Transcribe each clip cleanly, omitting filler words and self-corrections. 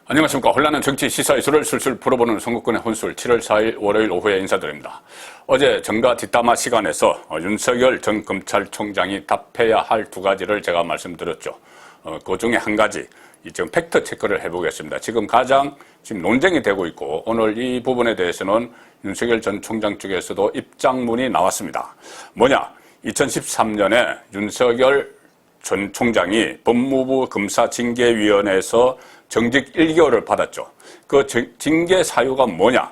안녕하십니까. 혼란한 정치 시사 이슈를 술술 풀어보는 선거권의 혼술 7월 4일 월요일 오후에 인사드립니다. 어제 정가 뒷담화 시간에서 윤석열 전 검찰총장이 답해야 할 두 가지를 제가 말씀드렸죠. 그 중에 한 가지 지금 팩트 체크를 해보겠습니다. 지금 가장 논쟁이 되고 있고 오늘 이 부분에 대해서는 윤석열 전 총장 쪽에서도 입장문이 나왔습니다. 뭐냐? 2013년에 윤석열 전 총장이 법무부 검사징계위원회에서 정직 1개월을 받았죠. 그 징계 사유가 뭐냐?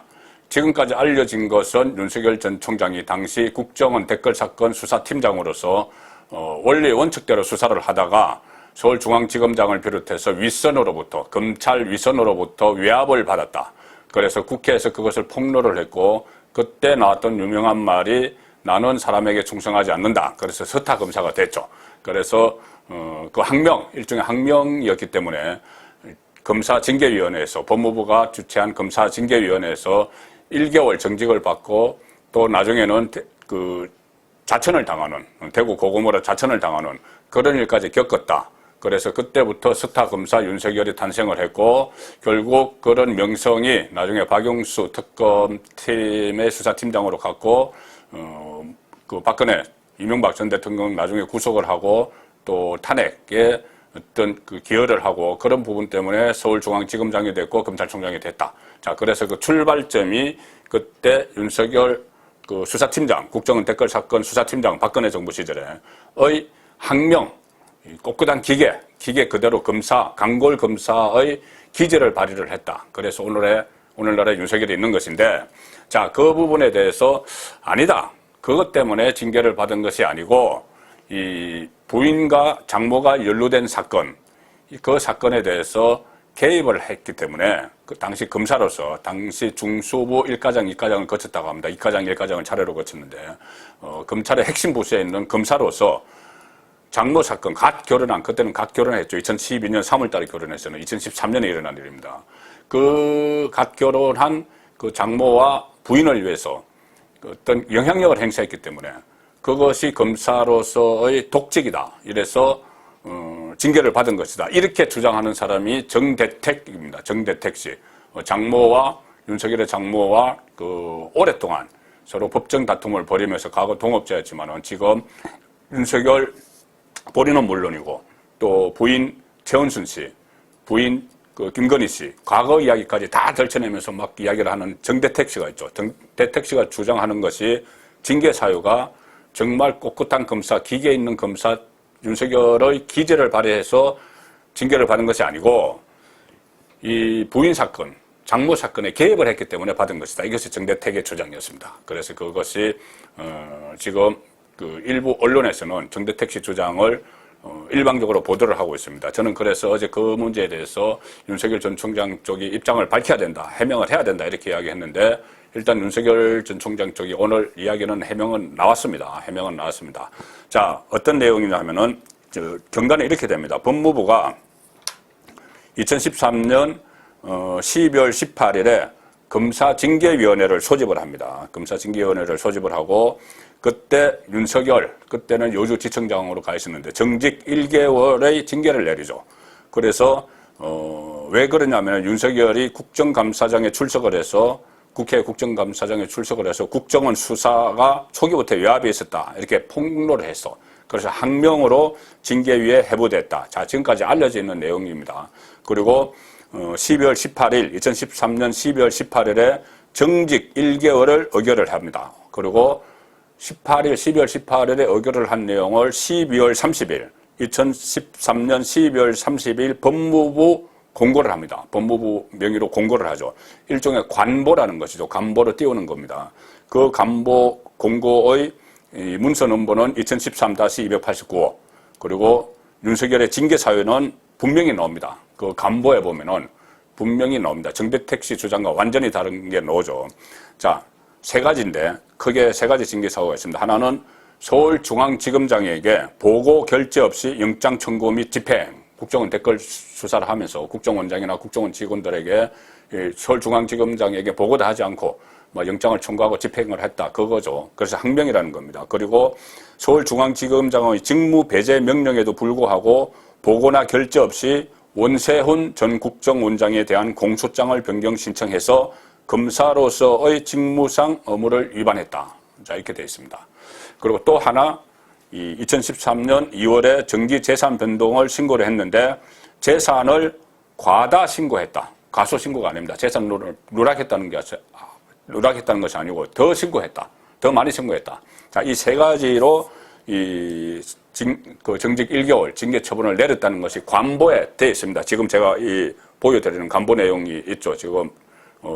지금까지 알려진 것은 윤석열 전 총장이 당시 국정원 댓글사건 수사팀장으로서 원리 원칙대로 수사를 하다가 서울중앙지검장을 비롯해서 윗선으로부터 검찰 윗선으로부터 외압을 받았다. 그래서 국회에서 그것을 폭로를 했고 그때 나왔던 유명한 말이 나는 사람에게 충성하지 않는다. 그래서 서타 검사가 됐죠. 그래서 그 항명, 일종의 항명이었기 때문에 검사징계위원회에서 법무부가 주최한 검사징계위원회에서 1개월 정직을 받고 또 나중에는 그 자천을 당하는 대구 고검으로 자천을 당하는 그런 일까지 겪었다. 그래서 그때부터 스타 검사 윤석열이 탄생을 했고 결국 그런 명성이 나중에 박용수 특검팀의 수사팀장으로 갔고 그 박근혜 이명박 전 대통령 나중에 구속을 하고 또 탄핵에 어떤 그 기여를 하고 그런 부분 때문에 서울중앙지검장이 됐고 검찰총장이 됐다. 자, 그래서 그 출발점이 그때 윤석열 그 수사팀장, 국정원 댓글 사건 수사팀장 박근혜 정부 시절에의 항명, 꼿꼿한 기계 그대로 검사, 강골 검사의 기질을 발휘를 했다. 그래서 오늘날에 윤석열이 있는 것인데, 자, 그 부분에 대해서 아니다. 그것 때문에 징계를 받은 것이 아니고, 이 부인과 장모가 연루된 사건, 그 사건에 대해서 개입을 했기 때문에 그 당시 검사로서 당시 중수부 1과장, 2과장을 거쳤다고 합니다. 2과장, 1과장을 차례로 거쳤는데 검찰의 핵심 부서에 있는 검사로서 장모 사건, 그때는 갓 결혼했죠. 2012년 3월 달에 결혼했어요. 2013년에 일어난 일입니다. 그 갓 결혼한 그 장모와 부인을 위해서 어떤 영향력을 행사했기 때문에 그것이 검사로서의 독직이다. 이래서 징계를 받은 것이다. 이렇게 주장하는 사람이 정대택입니다. 정대택 씨. 장모와 윤석열의 장모와 그 오랫동안 서로 법정 다툼을 벌이면서 과거 동업자였지만은 지금 윤석열 본인은 물론이고 또 부인 최은순 씨, 부인 그 김건희 씨, 과거 이야기까지 다 들춰내면서 막 이야기를 하는 정대택 씨가 있죠. 정대택 씨가 주장하는 것이 징계 사유가 정말 꼿꼿한 검사, 기계 있는 검사 윤석열의 기재를 발휘해서 징계를 받은 것이 아니고 이 부인 사건, 장모 사건에 개입을 했기 때문에 받은 것이다. 이것이 정대택의 주장이었습니다. 그래서 그것이 지금 그 일부 언론에서는 정대택 씨 주장을 일방적으로 보도를 하고 있습니다. 저는 그래서 어제 그 문제에 대해서 윤석열 전 총장 쪽이 입장을 밝혀야 된다, 해명을 해야 된다 이렇게 이야기했는데 일단 윤석열 전 총장 쪽이 오늘 이야기는 해명은 나왔습니다. 해명은 나왔습니다. 자, 어떤 내용이냐 하면은 경단에 이렇게 됩니다. 법무부가 2013년 12월 18일에 검사징계위원회를 소집을 합니다. 검사징계위원회를 소집을 하고 그때 윤석열, 그때는 여주지청장으로 가 있었는데 정직 1개월의 징계를 내리죠. 그래서 왜 그러냐면 윤석열이 국정감사장에 출석을 해서 국회 국정감사장에 출석을 해서 국정원 수사가 초기부터 외압이 있었다. 이렇게 폭로를 했어. 그래서 항명으로 징계위에 회부됐다. 자, 지금까지 알려져 있는 내용입니다. 그리고 12월 18일, 2013년 12월 18일에 정직 1개월을 의결을 합니다. 그리고 12월 18일에 의결을 한 내용을 12월 30일, 2013년 12월 30일 법무부 공고를 합니다. 법무부 명의로 공고를 하죠. 일종의 관보라는 것이죠. 관보로 띄우는 겁니다. 그 관보 공고의 문서 넘버는 2013-289호. 그리고 윤석열의 징계 사유는 분명히 나옵니다. 그 관보에 보면은 분명히 나옵니다. 정대택 씨 주장과 완전히 다른 게 나오죠. 자, 세 가지인데 크게 세 가지 징계 사유가 있습니다. 하나는 서울중앙지검장에게 보고 결재 없이 영장 청구 및 집행. 국정원 댓글 수사를 하면서 국정원장이나 국정원 직원들에게 서울중앙지검장에게 보고도 하지 않고 영장을 청구하고 집행을 했다. 그거죠. 그래서 항명이라는 겁니다. 그리고 서울중앙지검장의 직무 배제 명령에도 불구하고 보고나 결재 없이 원세훈 전 국정원장에 대한 공소장을 변경 신청해서 검사로서의 직무상 의무를 위반했다. 자, 이렇게 되어 있습니다. 그리고 또 하나, 2013년 2월에 정기 재산 변동을 신고를 했는데 재산을 과다 신고했다. 과소 신고가 아닙니다. 재산을 누락했다는 것이 아니고 더 신고했다. 더 많이 신고했다. 자, 이 세 가지로 정직 1개월 징계 처분을 내렸다는 것이 관보에 되어 있습니다. 지금 제가 보여드리는 관보 내용이 있죠. 지금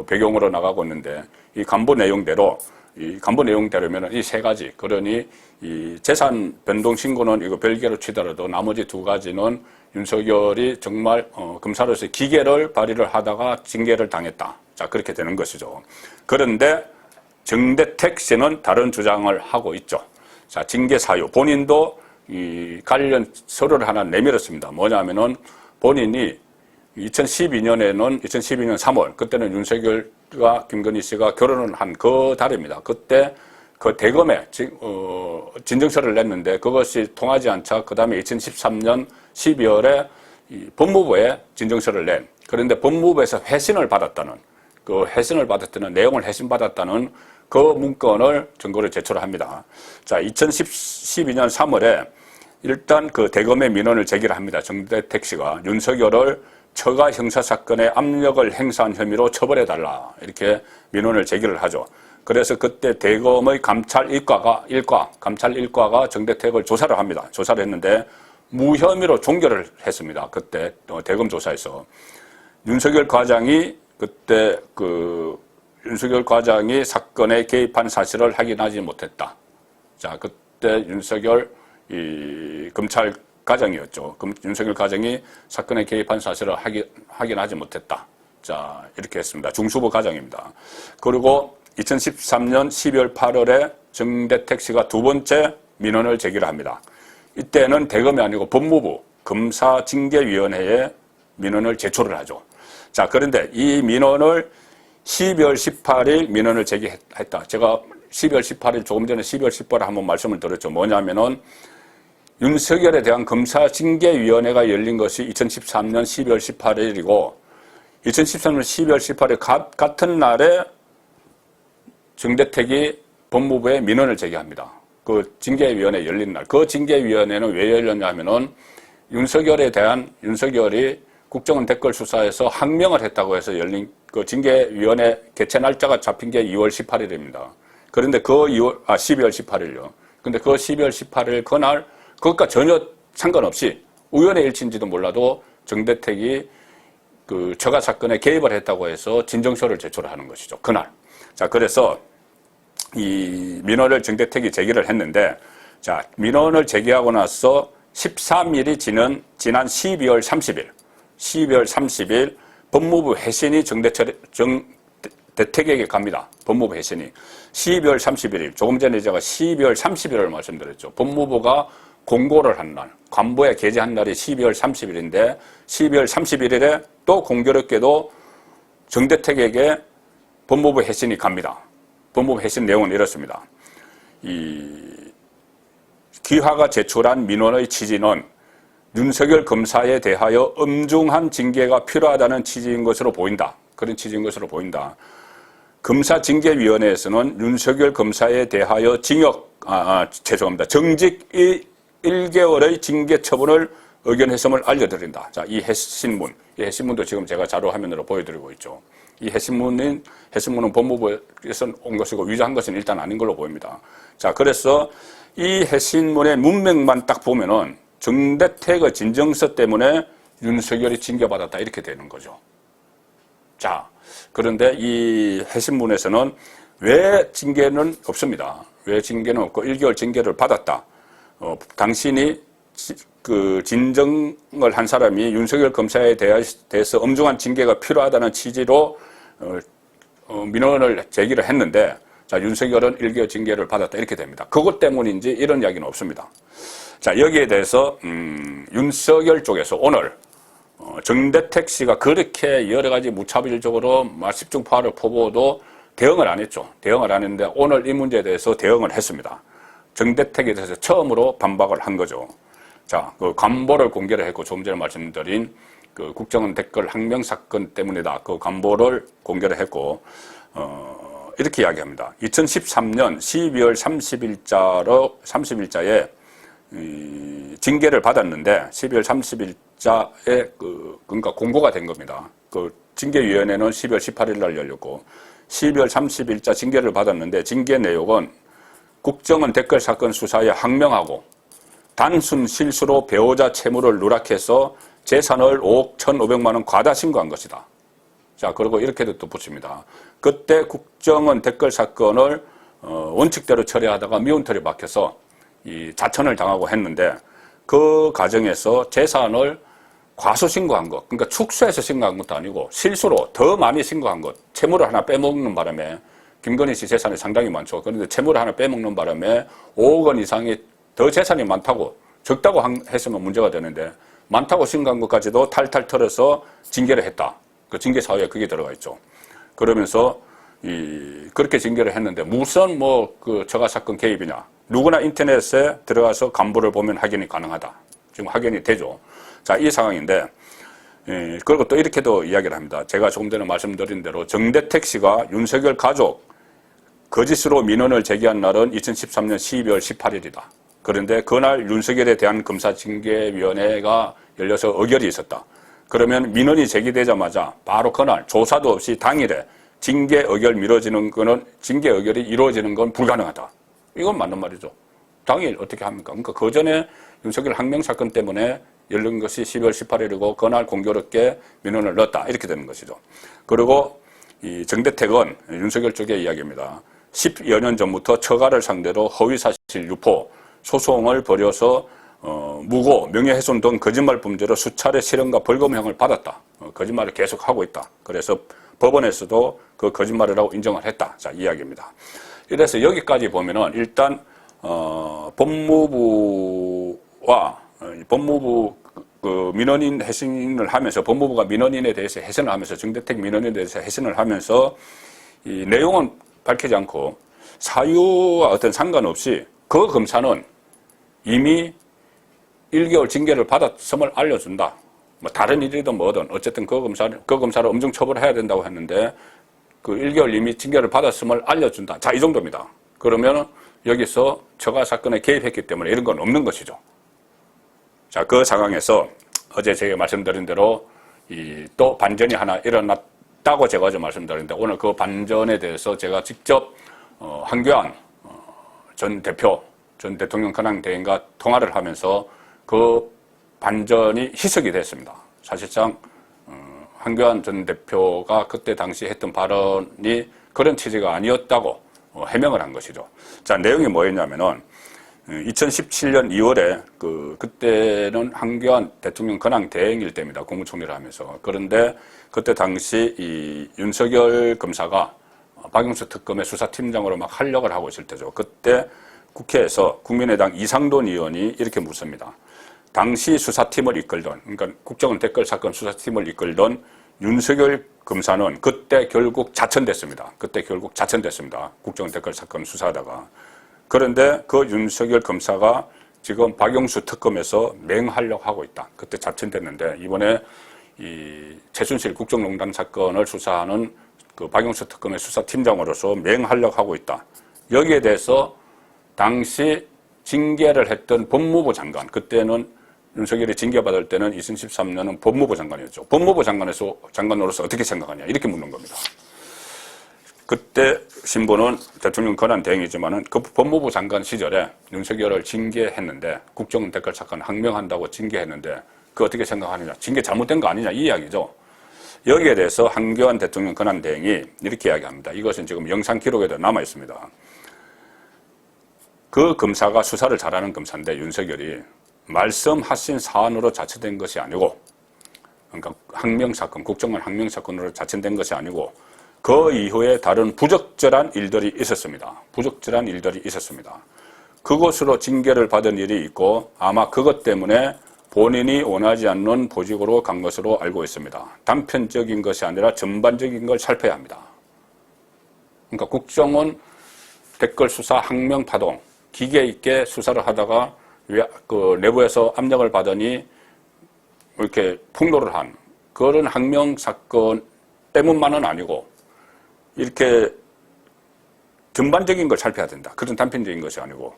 배경으로 나가고 있는데 이 관보 내용대로면 이 세 가지, 그러니 이 재산 변동 신고는 이거 별개로 치더라도 나머지 두 가지는 윤석열이 정말 검사로서 기계를 발휘를 하다가 징계를 당했다. 자, 그렇게 되는 것이죠. 그런데 정대택 씨는 다른 주장을 하고 있죠. 자, 징계 사유, 본인도 이 관련 서류를 하나 내밀었습니다. 뭐냐면은 본인이 2012년 3월, 그때는 윤석열과 김건희 씨가 결혼을 한 그 달입니다. 그때 그 대검에 진정서를 냈는데 그것이 통하지 않자 그 다음에 2013년 12월에 법무부에 진정서를 낸, 그런데 법무부에서 회신을 받았다는, 내용을 회신받았다는 그 문건을 증거로 제출합니다. 자, 2012년 3월에 일단 그 대검의 민원을 제기를 합니다. 정대택 씨가 윤석열을 처가 형사사건에 압력을 행사한 혐의로 처벌해달라, 이렇게 민원을 제기를 하죠. 그래서 그때 대검의 감찰 1과가 정대택을 조사를 합니다. 조사를 했는데 무혐의로 종결을 했습니다. 그때 대검 조사에서 윤석열 과장이 사건에 개입한 사실을 확인하지 못했다. 자, 그때 윤석열 검찰 과장이었죠. 윤석열 과장이 사건에 개입한 사실을 확인하지 못했다. 자, 이렇게 했습니다. 중수부 과장입니다. 그리고 2013년 12월 8월에 정대택 씨가 두 번째 민원을 제기를 합니다. 이때는 대검이 아니고 법무부 검사징계위원회에 민원을 제출을 하죠. 자, 그런데 이 민원을 12월 18일 민원을 제기했다. 제가 12월 18일, 조금 전에 12월 10일에 한번 말씀을 드렸죠. 뭐냐면은 윤석열에 대한 검사징계위원회가 열린 것이 2013년 12월 18일이고 2013년 12월 18일 같은 날에 정대택이 법무부에 민원을 제기합니다. 그 징계위원회 열린 날. 그 징계위원회는 왜 열렸냐 하면은 윤석열이 국정원 댓글 수사에서 항명을 했다고 해서 열린 그 징계위원회 개최 날짜가 잡힌 게 2월 18일입니다. 그런데 12월 18일요. 근데 그 12월 18일 그날, 그것과 전혀 상관없이 우연의 일치인지도 몰라도 정대택이 그 처가 사건에 개입을 했다고 해서 진정서를 제출하는 것이죠. 그날. 자, 그래서 이 민원을 정대택이 제기를 했는데, 자, 민원을 제기하고 나서 13일이 지난 12월 30일 법무부 회신이 정대택에게 갑니다. 법무부 회신이 12월 31일, 조금 전에 제가 12월 30일을 말씀드렸죠. 법무부가 공고를 한 날, 관보에 게재한 날이 12월 30일인데 12월 31일에 또 공교롭게도 정대택에게 법무부 회신이 갑니다. 법무부 회신 내용은 이렇습니다. 귀하가 제출한 민원의 취지는 윤석열 검사에 대하여 엄중한 징계가 필요하다는 취지인 것으로 보인다. 그런 취지인 것으로 보인다. 검사징계위원회에서는 윤석열 검사에 대하여 정직 1개월의 징계 처분을 의견했음을 알려드린다. 자, 이 해신문도 지금 제가 자료 화면으로 보여드리고 있죠. 이 해신문은 법무부에서 온 것이고 위조한 것은 일단 아닌 걸로 보입니다. 자, 그래서 이 해신문의 문맥만 딱 보면은 정대택의 진정서 때문에 윤석열이 징계받았다, 이렇게 되는 거죠. 자, 그런데 이 해신문에서는 왜 징계는 없습니다. 왜 징계는 없고 1개월 징계를 받았다. 당신이 그 진정을 한 사람이 윤석열 검사에 대해서 엄중한 징계가 필요하다는 취지로 민원을 제기를 했는데, 자, 윤석열은 1개월 징계를 받았다, 이렇게 됩니다. 그것 때문인지 이런 이야기는 없습니다. 자, 여기에 대해서 윤석열 쪽에서 오늘 정대택 씨가 그렇게 여러 가지 무차별적으로 십중파를 퍼부어도 대응을 안 했죠. 대응을 안 했는데 오늘 이 문제에 대해서 대응을 했습니다. 정대택에 대해서 처음으로 반박을 한 거죠. 자, 그 관보를 공개를 했고, 조금 전에 말씀드린 그 국정원 댓글 항명 사건 때문이다. 그 관보를 공개를 했고, 이렇게 이야기합니다. 2013년 12월 30일자에 징계를 받았는데 12월 30일자에 그러니까 공고가 된 겁니다. 그 징계위원회는 12월 18일 날 열렸고 12월 30일자 징계를 받았는데 징계 내용은 국정원 댓글 사건 수사에 항명하고 단순 실수로 배우자 채무를 누락해서 재산을 5억 1,500만 원 과다 신고한 것이다. 자, 그리고 이렇게도 또 붙입니다. 그때 국정원 댓글 사건을 원칙대로 처리하다가 미운털이 박혀서 이 자천을 당하고 했는데 그 과정에서 재산을 과소신고한 것, 그러니까 축소해서 신고한 것도 아니고 실수로 더 많이 신고한 것, 채무를 하나 빼먹는 바람에 김건희 씨 재산이 상당히 많죠. 그런데 채무를 하나 빼먹는 바람에 5억 원 이상이 더 재산이 많다고 적다고 했으면 문제가 되는데 많다고 신고한 것까지도 탈탈 털어서 징계를 했다. 그 징계 사유에 그게 들어가 있죠. 그러면서 그렇게 징계를 했는데 무슨 그 처가 사건 개입이냐? 누구나 인터넷에 들어가서 간부를 보면 확인이 가능하다. 지금 확인이 되죠. 자, 이 상황인데 그리고 또 이렇게도 이야기를 합니다. 제가 조금 전에 말씀드린 대로 정대택 씨가 윤석열 가족 거짓으로 민원을 제기한 날은 2013년 12월 18일이다. 그런데 그날 윤석열에 대한 검사징계위원회가 열려서 의결이 있었다. 그러면 민원이 제기되자마자 바로 그날 조사도 없이 당일에 징계 의결 미뤄지는 거는 징계 의결이 이루어지는 건 불가능하다. 이건 맞는 말이죠. 당일 어떻게 합니까? 그러니까 그 전에 윤석열 항명 사건 때문에 열린 것이 12월 18일이고 그날 공교롭게 민원을 넣었다. 이렇게 되는 것이죠. 그리고 이 정대택은 윤석열 쪽의 이야기입니다. 10여 년 전부터 처가를 상대로 허위사실 유포 소송을 벌여서 무고, 명예훼손 등 거짓말 범죄로 수차례 실형과 벌금형을 받았다. 거짓말을 계속하고 있다. 그래서 법원에서도 그 거짓말이라고 인정을 했다. 자, 이야기입니다. 이래서 여기까지 보면은 일단 법무부와 법무부 그 민원인 해신을 하면서 법무부가 민원인에 대해서 해신을 하면서 정대택 민원인에 대해서 해신을 하면서 이 내용은 밝히지 않고 사유와 어떤 상관없이 그 검사는 이미 1개월 징계를 받았음을 알려준다. 뭐 다른 일이든 뭐든 어쨌든 그 검사를 엄정 처벌해야 된다고 했는데 그 1개월 이미 징계를 받았음을 알려준다. 자, 이 정도입니다. 그러면 여기서 처가 사건에 개입했기 때문에 이런 건 없는 것이죠. 자, 그 상황에서 어제 제가 말씀드린 대로 또 반전이 하나 일어났다고 제가 어제 말씀드렸는데 오늘 그 반전에 대해서 제가 직접 한교안 전 대표, 전 대통령 근황 대행과 통화를 하면서 그 반전이 희석이 됐습니다. 사실상 한교안 전 대표가 그때 당시 했던 발언이 그런 취지가 아니었다고 해명을 한 것이죠. 자, 내용이 뭐였냐면은 2017년 2월에 그때는 한교안 대통령 근황 대행일 때입니다. 국무총리를 하면서. 그런데 그때 당시 이 윤석열 검사가 박영수 특검의 수사팀장으로 막 활약을 하고 있을 때죠. 그때 국회에서 국민의당 이상돈 의원이 이렇게 묻습니다. 당시 수사팀을 이끌던, 그러니까 국정원 댓글 사건 수사팀을 이끌던 윤석열 검사는 그때 결국 자천됐습니다. 국정원 댓글 사건 수사하다가. 그런데 그 윤석열 검사가 지금 박영수 특검에서 맹활약 하고 있다. 그때 자천됐는데 이번에 이 최순실 국정농단 사건을 수사하는 그 박영수 특검의 수사팀장으로서 맹활약하고 있다. 여기에 대해서 당시 징계를 했던 법무부 장관, 그때는 윤석열이 징계받을 때는 2013년은 법무부 장관이었죠. 법무부 장관으로서 어떻게 생각하냐 이렇게 묻는 겁니다. 그때 신분은 대통령 권한 대행이지만은 그 법무부 장관 시절에 윤석열을 징계했는데 국정원 댓글 사건 항명한다고 징계했는데 그 어떻게 생각하느냐, 징계 잘못된 거 아니냐 이 이야기죠. 여기에 대해서 한교안 대통령 권한 대행이 이렇게 이야기합니다. 이것은 지금 영상 기록에도 남아 있습니다. 그 검사가 수사를 잘하는 검사인데 윤석열이 말씀하신 사안으로 자처된 것이 아니고, 그러니까 항명사건, 국정원 항명사건으로 자처된 것이 아니고 그 이후에 다른 부적절한 일들이 있었습니다. 그것으로 징계를 받은 일이 있고 아마 그것 때문에 본인이 원하지 않는 보직으로 간 것으로 알고 있습니다. 단편적인 것이 아니라 전반적인 걸 살펴야 합니다. 그러니까 국정원 댓글 수사 항명 파동, 기계 있게 수사를 하다가 그 내부에서 압력을 받으니 이렇게 폭로를 한 그런 항명 사건 때문만은 아니고 이렇게 전반적인 걸 살펴야 된다. 그런 단편적인 것이 아니고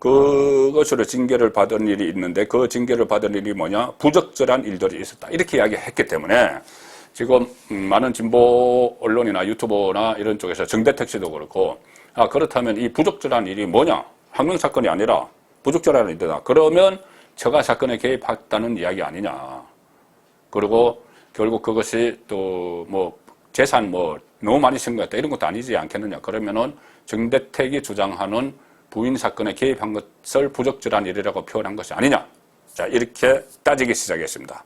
그것으로 징계를 받은 일이 있는데 그 징계를 받은 일이 뭐냐? 부적절한 일들이 있었다. 이렇게 이야기했기 때문에 지금 많은 진보 언론이나 유튜버나 이런 쪽에서 정대택 씨도 그렇고 그렇다면 이 부적절한 일이 뭐냐? 항명 사건이 아니라 부적절한 일이다. 그러면 처가 사건에 개입했다는 이야기 아니냐. 그리고 결국 그것이 또 뭐 재산 뭐 너무 많이 신고했다 이런 것도 아니지 않겠느냐. 그러면은 정대택이 주장하는 부인 사건에 개입한 것을 부적절한 일이라고 표현한 것이 아니냐. 자, 이렇게 따지기 시작했습니다.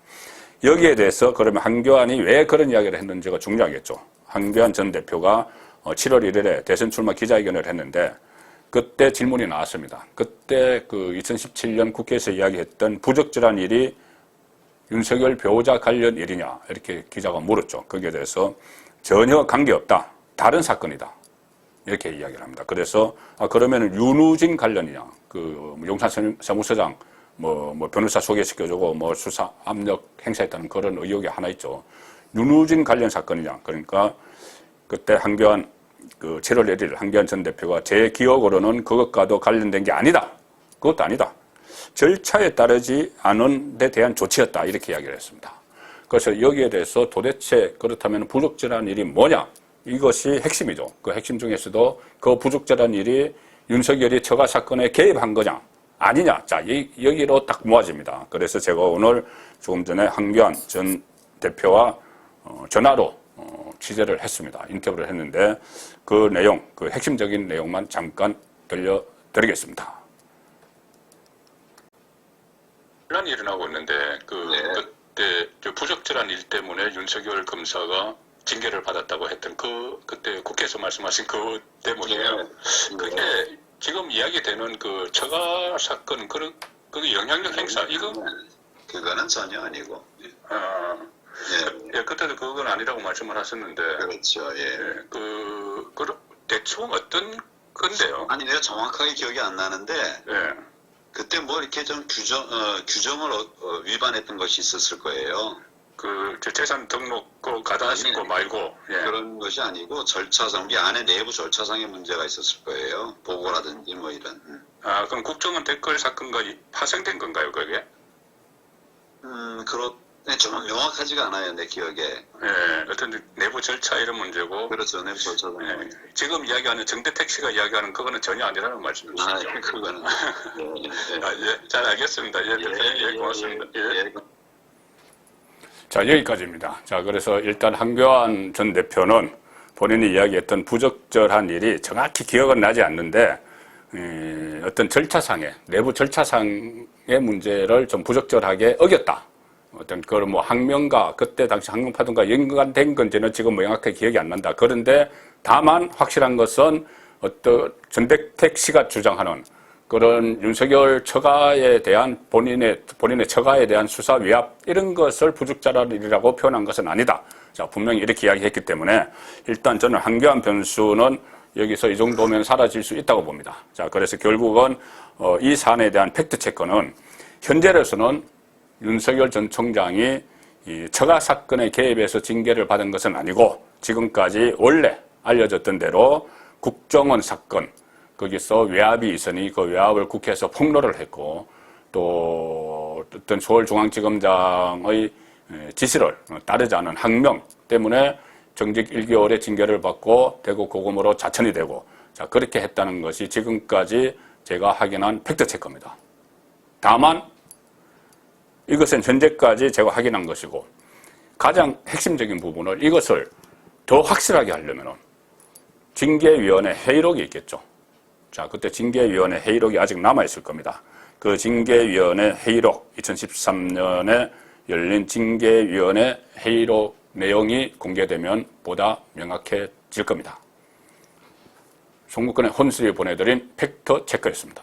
여기에 대해서 그러면 한교안이 왜 그런 이야기를 했는지가 중요하겠죠. 한교안 전 대표가 7월 1일에 대선 출마 기자회견을 했는데 그때 질문이 나왔습니다. 그때 그 2017년 국회에서 이야기했던 부적절한 일이 윤석열 배우자 관련 일이냐 이렇게 기자가 물었죠. 거기에 대해서 전혀 관계없다. 다른 사건이다. 이렇게 이야기를 합니다. 그래서 그러면 윤우진 관련이냐 그 용산 세무서장 뭐 변호사 소개시켜주고 뭐 수사 압력 행사했다는 그런 의혹이 하나 있죠. 윤우진 관련 사건이냐. 그러니까 그때 한교안 그 7월 1일 한교안 전 대표가 제 기억으로는 그것과도 관련된 게 아니다. 그것도 아니다. 절차에 따르지 않은 데 대한 조치였다. 이렇게 이야기를 했습니다. 그래서 여기에 대해서 도대체 그렇다면 부적절한 일이 뭐냐? 이것이 핵심이죠. 그 핵심 중에서도 그 부적절한 일이 윤석열이 처가 사건에 개입한 거냐? 아니냐? 자, 여기로 딱 모아집니다. 그래서 제가 오늘 조금 전에 한교안 전 대표와 전화로 취재를 했습니다. 인터뷰를 했는데 그 내용, 그 핵심적인 내용만 잠깐 들려드리겠습니다. 논란이 일어나고 있는데 그때 부적절한 일 때문에 윤석열 검사가 징계를 받았다고 했던 그때 국회에서 말씀하신 그 때문이에요. 그게 지금 이야기되는 그 처가 사건 그 영향력 행사 그거는 전혀 아니고. 예, 그때도 그건 아니라고 말씀을 하셨는데. 그렇죠. 예. 그 대충 어떤 건데요? 아니 내가 정확하게 기억이 안 나는데. 예. 그때 뭐 이렇게 좀 규정을 위반했던 것이 있었을 거예요. 그 재산 등록 그 가다하신 거 말고 그런 것이 아니고 절차상 우리 안에 내부 절차상의 문제가 있었을 거예요. 보고라든지 뭐 이런. 그럼 국정원 댓글 사건과 파생된 건가요, 그게? 좀 명확하지가 않아요, 내 기억에. 예, 어떤 내부 절차 이런 문제고. 그렇죠, 내부 절차상. 예, 지금 이야기하는 정대택 씨가 이야기하는 그거는 전혀 아니라는 말씀이시죠? 그거는. 잘 알겠습니다. 고맙습니다. 예. 자, 여기까지입니다. 자, 그래서 일단 한교안 전 대표는 본인이 이야기했던 부적절한 일이 정확히 기억은 나지 않는데, 어떤 절차상의, 내부 절차상의 문제를 좀 부적절하게 어겼다. 어떤 그런 뭐 항명과 그때 당시 항명파동과 연관된 건지는 지금 명확하게 기억이 안 난다. 그런데 다만 확실한 것은 어떤 전대택 씨가 주장하는 그런 윤석열 처가에 대한 본인의 처가에 대한 수사 위압 이런 것을 부적절한 일이라고 표현한 것은 아니다. 자, 분명히 이렇게 이야기했기 때문에 일단 저는 한교안 변수는 여기서 이 정도면 사라질 수 있다고 봅니다. 자, 그래서 결국은 이 사안에 대한 팩트 체크는 현재로서는 윤석열 전 총장이 이 처가 사건에 개입해서 징계를 받은 것은 아니고 지금까지 원래 알려졌던 대로 국정원 사건 거기서 외압이 있으니 그 외압을 국회에서 폭로를 했고 또 어떤 서울중앙지검장의 지시를 따르지 않은 항명 때문에 정직 1개월의 징계를 받고 대구 고검으로 자천이 되고 자 그렇게 했다는 것이 지금까지 제가 확인한 팩트체크입니다. 다만 이것은 현재까지 제가 확인한 것이고 가장 핵심적인 부분을 이것을 더 확실하게 하려면 징계위원회 회의록이 있겠죠. 자, 그때 징계위원회 회의록이 아직 남아있을 겁니다. 그 징계위원회 회의록, 2013년에 열린 징계위원회 회의록 내용이 공개되면 보다 명확해질 겁니다. 송국근의 혼술이 보내드린 팩트 체크였습니다.